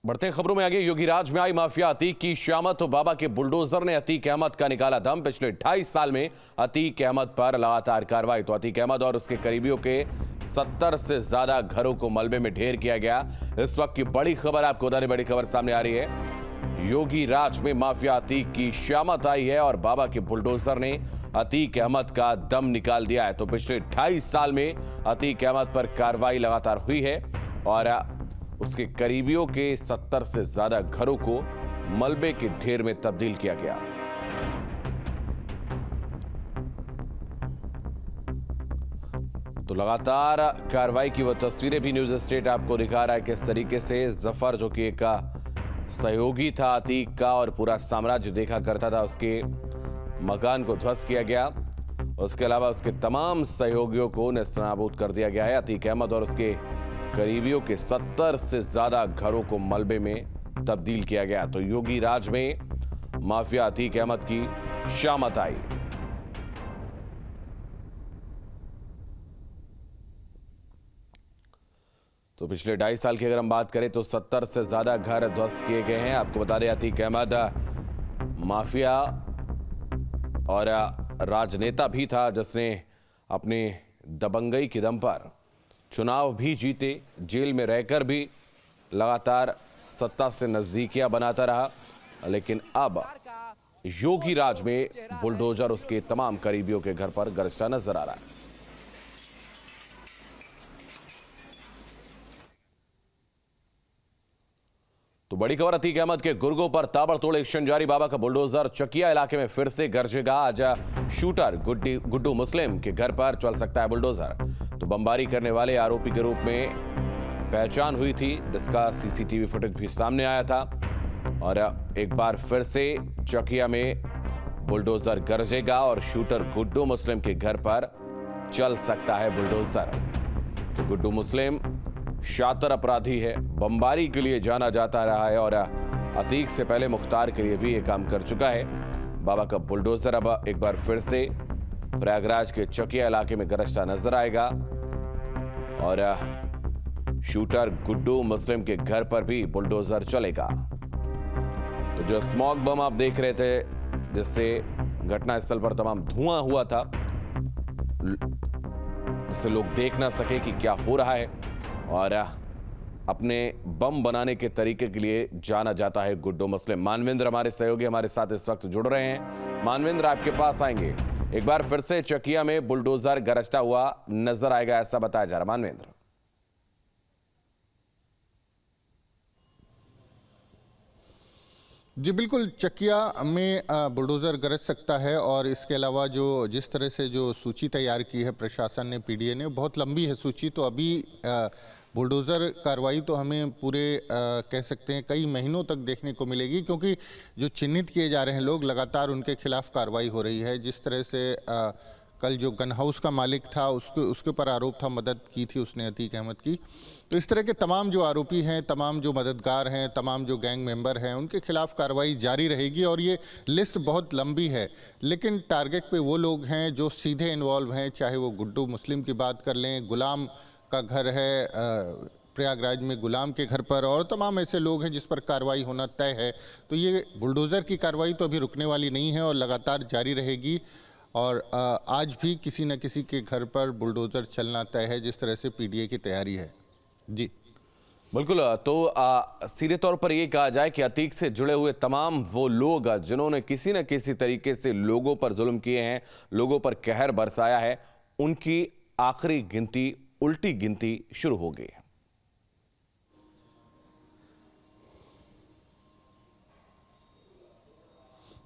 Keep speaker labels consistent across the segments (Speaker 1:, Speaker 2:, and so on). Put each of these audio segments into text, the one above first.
Speaker 1: बढ़ते खबरों में आगे, योगीराज में आई माफिया अतीक की शामत। तो बाबा के बुलडोजर ने अतीक अहमद का निकाला दम। पिछले 2.5 साल में अतीक अहमद पर लगातार कार्रवाई। तो अतीक अहमद और उसके करीबियों के 70 से ज्यादा घरों को मलबे में ढेर किया गया। इस वक्त की बड़ी खबर आपको बता दें, बड़ी खबर सामने आ रही है। योगीराज में माफिया अतीक की शामत आई है और बाबा के बुलडोजर ने अतीक अहमद का दम निकाल दिया है। तो पिछले 2.5 साल में अतीक अहमद पर कार्रवाई लगातार हुई है और उसके करीबियों के 70 से ज्यादा घरों को मलबे के ढेर में तब्दील किया गया। तो लगातार कार्रवाई की वो तस्वीरें भी न्यूज स्टेट आपको दिखा रहा है किस तरीके से जफर, जो कि एक सहयोगी था अतीक का और पूरा साम्राज्य देखा करता था, उसके मकान को ध्वस्त किया गया। उसके अलावा उसके तमाम सहयोगियों को नेस्तनाबूद कर दिया गया है। अतीक अहमद और उसके करीबियों के 70 से ज्यादा घरों को मलबे में तब्दील किया गया। तो योगीराज में माफिया अतीक अहमद की शामत आई। तो पिछले 2.5 साल की अगर हम बात करें तो 70 से ज्यादा घर ध्वस्त किए गए हैं। आपको बता दें, अतीक अहमद माफिया और राजनेता भी था, जिसने अपने दबंगई के दम पर चुनाव भी जीते, जेल में रहकर भी लगातार सत्ता से नजदीकियां बनाता रहा। लेकिन अब योगीराज में बुलडोजर उसके तमाम करीबियों के घर पर गरजता नजर आ रहा है। तो बड़ी खबर, अतीक अहमद के गुर्गों पर ताबड़तोड़ एक्शन जारी। बाबा का बुलडोजर चकिया इलाके में फिर से गरजेगा। आज शूटर गुड्डू मुस्लिम के घर पर चल सकता है बुलडोजर। तो बमबारी करने वाले आरोपी के रूप में पहचान हुई थी, जिसका सीसीटीवी फुटेज भी सामने आया था। और एक बार फिर से चकिया में बुलडोजर गरजेगा और शूटर गुड्डू मुस्लिम के घर पर चल सकता है बुलडोजर। तो गुड्डू मुस्लिम शातिर अपराधी है, बमबारी के लिए जाना जाता रहा है और अतीक से पहले मुख्तार के लिए भी ये काम कर चुका है। बाबा का बुलडोजर अब एक बार फिर से प्रयागराज के चकिया इलाके में गरजता नजर आएगा और शूटर गुड्डू मुस्लिम के घर पर भी बुलडोजर चलेगा। तो जो स्मोक बम आप देख रहे थे, जिससे घटनास्थल पर तमाम धुआं हुआ था, जिससे लोग देख ना सके कि क्या हो रहा है, और अपने बम बनाने के तरीके के लिए जाना जाता है गुड्डू मुस्लिम। मानवेंद्र हमारे सहयोगी हमारे साथ इस वक्त जुड़ रहे हैं। मानवेंद्र, आपके पास आएंगे। एक बार फिर से चकिया में बुलडोजर गरजता हुआ नजर आएगा, ऐसा बताया जा रहा है। मानवेंद्र,
Speaker 2: जी बिल्कुल, चकिया में बुलडोज़र गरज सकता है। और इसके अलावा जो जिस तरह से जो सूची तैयार की है प्रशासन ने, पीडीए ने, बहुत लंबी है सूची। तो अभी बुलडोज़र कार्रवाई तो हमें पूरे कह सकते हैं कई महीनों तक देखने को मिलेगी, क्योंकि जो चिन्हित किए जा रहे हैं लोग, लगातार उनके खिलाफ कार्रवाई हो रही है। जिस तरह से कल जो गन हाउस का मालिक था, उसके ऊपर आरोप था, मदद की थी उसने अतीक अहमद की। तो इस तरह के तमाम जो आरोपी हैं, तमाम जो मददगार हैं, तमाम जो गैंग मेंबर हैं, उनके खिलाफ कार्रवाई जारी रहेगी। और ये लिस्ट बहुत लंबी है, लेकिन टारगेट पे वो लोग हैं जो सीधे इन्वॉल्व हैं। चाहे वो गुड्डू मुस्लिम की बात कर लें, गुलाम का घर है प्रयागराज में, गुलाम के घर पर, और तमाम ऐसे लोग हैं जिस पर कार्रवाई होना तय है। तो ये बुलडोज़र की कार्रवाई तो अभी रुकने वाली नहीं है और लगातार जारी रहेगी। और आज भी किसी न किसी के घर पर बुलडोज़र चलना तय है, जिस तरह से पीडीए की तैयारी है। जी
Speaker 1: बिल्कुल। तो सीधे तौर पर यह कहा जाए कि अतीक से जुड़े हुए तमाम वो लोग जिन्होंने किसी न किसी तरीके से लोगों पर जुल्म किए हैं, लोगों पर कहर बरसाया है, उनकी आखिरी गिनती, उल्टी गिनती शुरू हो गई है।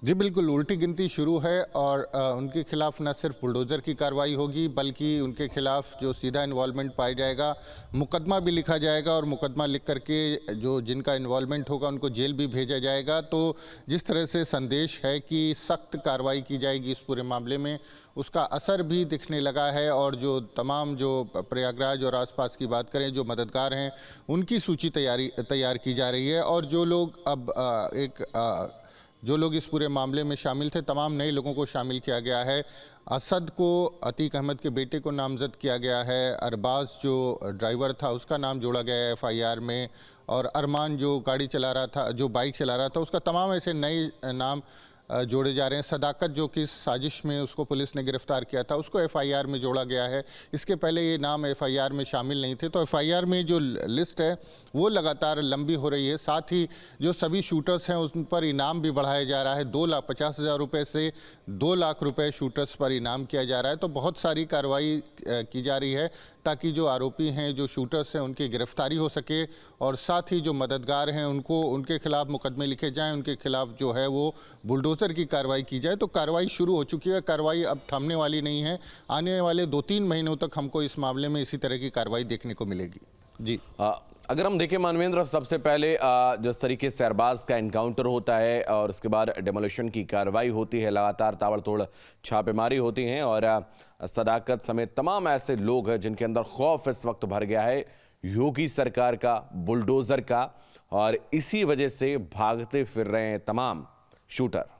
Speaker 2: जी बिल्कुल, उल्टी गिनती शुरू है। और उनके खिलाफ न सिर्फ बुलडोज़र की कार्रवाई होगी, बल्कि उनके खिलाफ जो सीधा इन्वॉल्वमेंट पाया जाएगा, मुकदमा भी लिखा जाएगा। और मुकदमा लिख करके जो जिनका इन्वॉल्वमेंट होगा उनको जेल भी भेजा जाएगा। तो जिस तरह से संदेश है कि सख्त कार्रवाई की जाएगी इस पूरे मामले में, उसका असर भी दिखने लगा है। और जो तमाम जो प्रयागराज और आसपास की बात करें, जो मददगार हैं, उनकी सूची तैयार की जा रही है। और जो लोग अब जो लोग इस पूरे मामले में शामिल थे, तमाम नए लोगों को शामिल किया गया है। असद को, अतीक अहमद के बेटे को नामजद किया गया है। अरबाज जो ड्राइवर था, उसका नाम जोड़ा गया है एफआईआर में। और अरमान जो गाड़ी चला रहा था, जो बाइक चला रहा था, उसका तमाम ऐसे नए नाम जोड़े जा रहे हैं। सदाकत जो कि साजिश में उसको पुलिस ने गिरफ्तार किया था, उसको एफआईआर में जोड़ा गया है। इसके पहले ये नाम एफआईआर में शामिल नहीं थे। तो एफआईआर में जो लिस्ट है वो लगातार लंबी हो रही है। साथ ही जो सभी शूटर्स हैं उन पर इनाम भी बढ़ाया जा रहा है। 2,50,000 रुपये से 2 लाख रुपए शूटर्स पर इनाम किया जा रहा है। तो बहुत सारी कार्रवाई की जा रही है ताकि जो आरोपी हैं, जो शूटर्स हैं, उनकी गिरफ्तारी हो सके और साथ ही जो मददगार हैं उनके खिलाफ मुकदमे लिखे जाएं, उनके खिलाफ जो है वो बुलडोजर की कार्रवाई की जाए। तो कार्रवाई शुरू हो चुकी है। कार्रवाई अब थमने वाली नहीं है। आने वाले 2-3 महीनों तक हमको इस मामले में इसी तरह की कार्रवाई देखने को मिलेगी। जी,
Speaker 1: अगर हम देखें मानवेंद्र, सबसे पहले जिस तरीके से अरबाज का एनकाउंटर होता है और उसके बाद डेमोलिशन की कार्रवाई होती है, लगातार ताबड़तोड़ छापेमारी होती हैं और सदाकत समेत तमाम ऐसे लोग हैं जिनके अंदर खौफ इस वक्त भर गया है योगी सरकार का, बुलडोजर का, और इसी वजह से भागते फिर रहे हैं तमाम शूटर।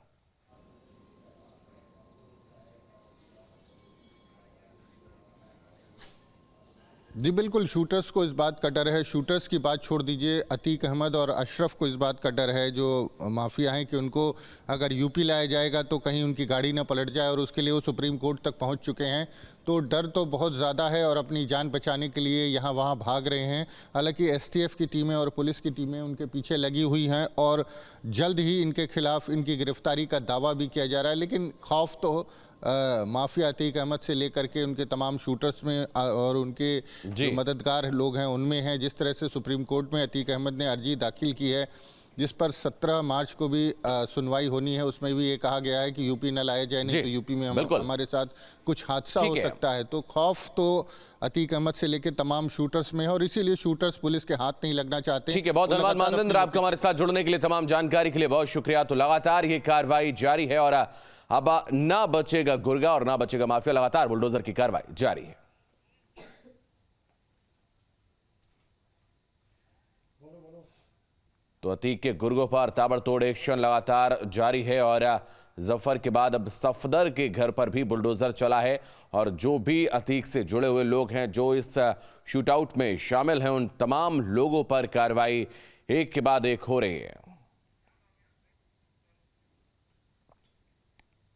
Speaker 2: जी बिल्कुल, शूटर्स को इस बात का डर है। शूटर्स की बात छोड़ दीजिए, अतीक अहमद और अशरफ को इस बात का डर है, जो माफिया हैं, कि उनको अगर यूपी लाया जाएगा तो कहीं उनकी गाड़ी ना पलट जाए, और उसके लिए वो सुप्रीम कोर्ट तक पहुंच चुके हैं। तो डर तो बहुत ज़्यादा है और अपनी जान बचाने के लिए यहाँ वहाँ भाग रहे हैं। हालांकि एसटीएफ की टीमें और पुलिस की टीमें उनके पीछे लगी हुई हैं और जल्द ही इनके खिलाफ इनकी गिरफ्तारी का दावा भी किया जा रहा है। लेकिन खौफ तो माफिया अतीक अहमद से लेकर के उनके तमाम शूटर्स में और उनके जो मददगार लोग हैं उनमें हैं। जिस तरह से सुप्रीम कोर्ट में अतीक अहमद ने अर्जी दाखिल की है, जिस पर 17 मार्च को भी सुनवाई होनी है, उसमें भी ये कहा गया है कि यूपी न लाया जाए, नहीं तो यूपी में हमारे साथ कुछ हादसा हो सकता है। तो खौफ तो अतीक अहमद से लेकर तमाम शूटर्स में है और इसीलिए शूटर्स पुलिस के हाथ नहीं लगना चाहते।
Speaker 1: ठीक है, बहुत धन्यवाद मानवेंद्र, आपका हमारे साथ जुड़ने के लिए, तमाम जानकारी के लिए बहुत शुक्रिया। तो लगातार ये कार्रवाई जारी है और अब ना बचेगा गुर्गा और ना बचेगा माफिया, लगातार बुलडोजर की कार्रवाई जारी है। तो अतीक के गुर्गों पर ताबड़तोड़ एक्शन लगातार जारी है और जफर के बाद अब सफदर के घर पर भी बुलडोजर चला है और जो भी अतीक से जुड़े हुए लोग हैं, जो इस शूटआउट में शामिल हैं, उन तमाम लोगों पर कार्रवाई एक के बाद एक हो रही है।